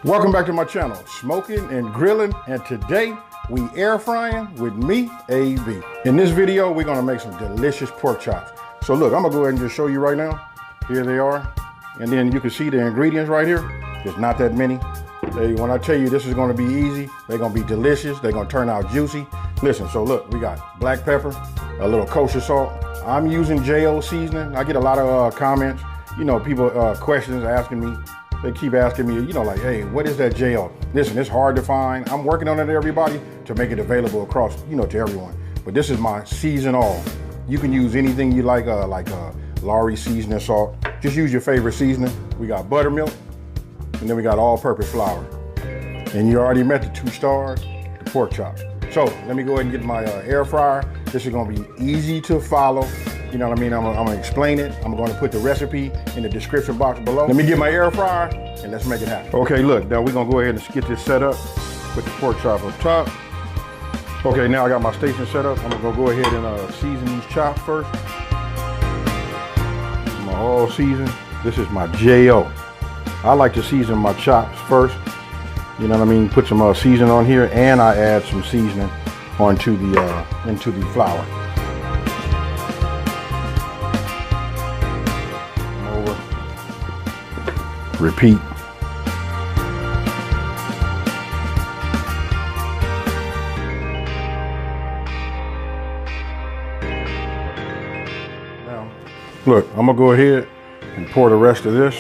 Welcome back to my channel, Smoking and Grilling, and today we air frying with me, AV. In this video, we're gonna make some delicious pork chops. So look, I'm gonna go ahead and just show you right now. Here they are. And then you can see the ingredients right here. There's not that many. When I tell you this is gonna be easy, they're gonna be delicious, they're gonna turn out juicy. Listen, so look, we got black pepper, a little kosher salt. I'm using JO seasoning. I get a lot of comments, you know, people, questions asking me. They keep asking me, you know, like, hey, what is that JO? Listen, it's hard to find. I'm working on it, everybody, to make it available across, you know, to everyone. But this is my season all. You can use anything you like Lowry seasoning salt. Just use your favorite seasoning. We got buttermilk, and then we got all-purpose flour. And you already met the 2 stars, the pork chops. So let me go ahead and get my air fryer. This is gonna be easy to follow. You know what I mean? I'm gonna explain it. I'm gonna put the recipe in the description box below. Let me get my air fryer and let's make it happen. Okay, look, now we're gonna go ahead and get this set up. Put the pork chop on top. Okay, now I got my station set up. I'm gonna go ahead and season these chops first. My all season. This is my JO. I like to season my chops first. You know what I mean? Put some seasoning on here, and I add some seasoning onto the into the flour. Repeat. Now, look, I'm gonna go ahead and pour the rest of this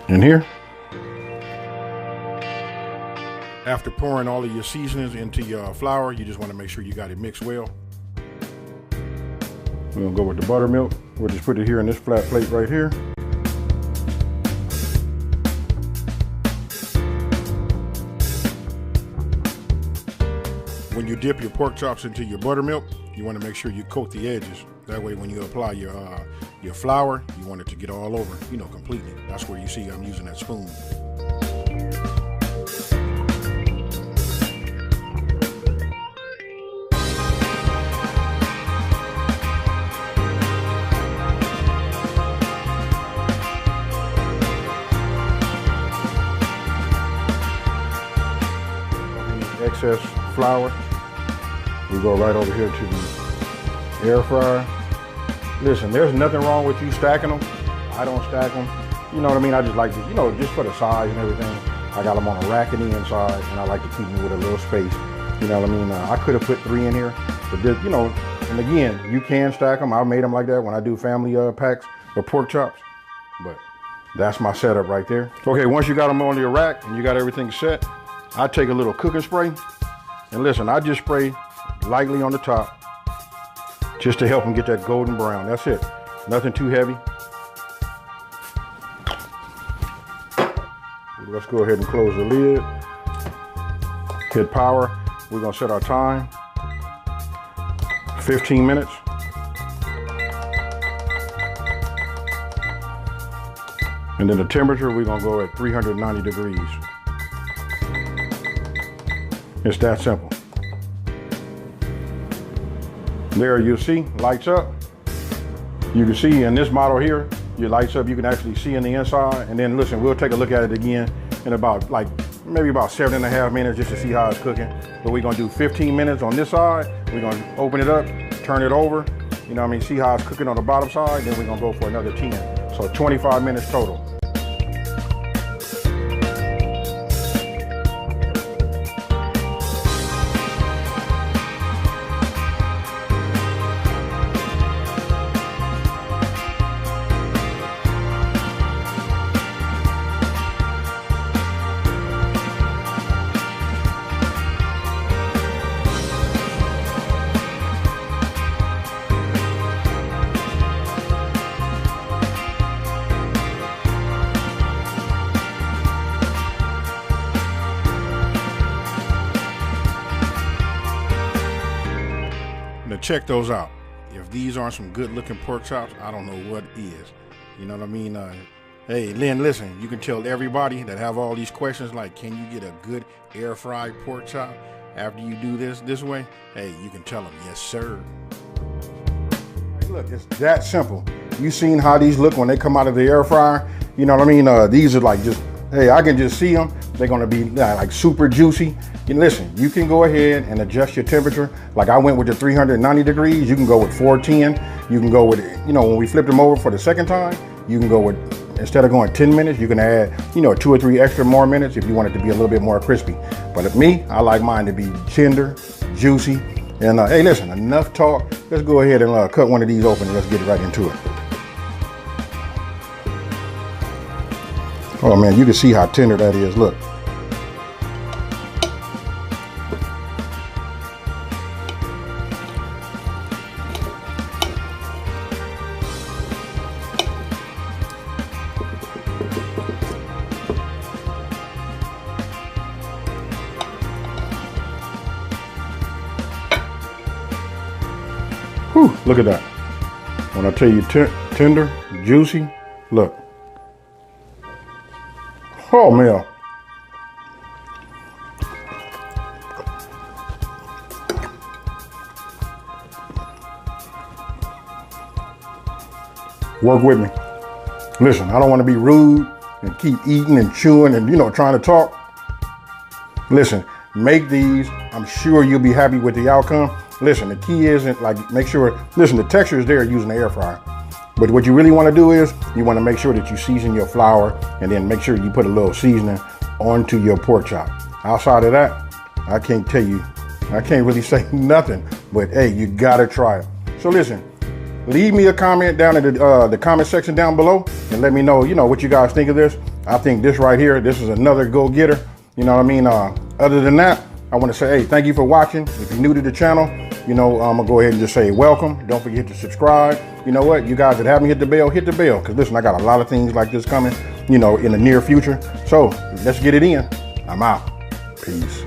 in here. After pouring all of your seasonings into your flour, you just want to make sure you got it mixed well. We're gonna go with the buttermilk. We'll just put it here in this flat plate right here. When you dip your pork chops into your buttermilk, you want to make sure you coat the edges. That way when you apply your flour, you want it to get all over, you know, completely. That's where you see I'm using that spoon. Excess flour, we go right over here to the air fryer. Listen, there's nothing wrong with you stacking them. I don't stack them. You know what I mean? I just like to, you know, just for the size and everything. I got them on a rack in the inside, and I like to keep them with a little space. You know what I mean? I could have put 3 in here, but this, you know, and again, you can stack them. I made them like that when I do family packs of pork chops, but that's my setup right there. Okay, once you got them on your rack and you got everything set, I take a little cooking spray, and listen, I just spray lightly on the top just to help them get that golden brown. That's it. Nothing too heavy. Let's go ahead and close the lid. Hit power. We're gonna set our time. 15 minutes. And then the temperature, we're gonna go at 390 degrees. It's that simple. There you see, lights up. You can see in this model here, your lights up, you can actually see in the inside. And then listen, we'll take a look at it again in about maybe about 7.5 minutes just to see how it's cooking. But we're gonna do 15 minutes on this side. We're gonna open it up, turn it over. You know what I mean? See how it's cooking on the bottom side. Then we're gonna go for another 10. So 25 minutes total. Now check those out. If these aren't some good looking pork chops, I don't know what is. You know what I mean? Hey, Lynn, listen, you can tell everybody that have all these questions like, can you get a good air fried pork chop after you do this way? Hey, you can tell them, yes, sir. Look, it's that simple. You seen how these look when they come out of the air fryer. You know what I mean? These are like just, hey, I can just see them. They're gonna be like super juicy. And listen, you can go ahead and adjust your temperature. Like I went with the 390 degrees. You can go with 410. You can go with, you know, when we flipped them over for the second time, you can go with, instead of going 10 minutes, you can add, you know, 2 or 3 extra more minutes if you want it to be a little bit more crispy. But me, I like mine to be tender, juicy. And hey, listen, enough talk. Let's go ahead and cut one of these open and let's get right into it. Oh man, you can see how tender that is, look. Whew, look at that. When I tell you tender, juicy, look. Oh man. Work with me. Listen, I don't want to be rude and keep eating and chewing and, you know, trying to talk. Listen, make these. I'm sure you'll be happy with the outcome. Listen, the key isn't like, make sure, listen, the texture is there using the air fryer. But what you really want to do is you want to make sure that you season your flour and then make sure you put a little seasoning onto your pork chop. Outside of that, I can't tell you, I can't really say nothing, but hey, you got to try it. So listen, leave me a comment down in the comment section down below and let me know, you know, what you guys think of this. I think this right here, this is another go-getter. You know what I mean? Other than that, I want to say, hey, thank you for watching. If you're new to the channel, you know, I'm gonna go ahead and just say welcome. Don't forget to subscribe. You know what? You guys that haven't hit the bell, because listen, I got a lot of things like this coming, you know, in the near future. So let's get it in. I'm out. Peace.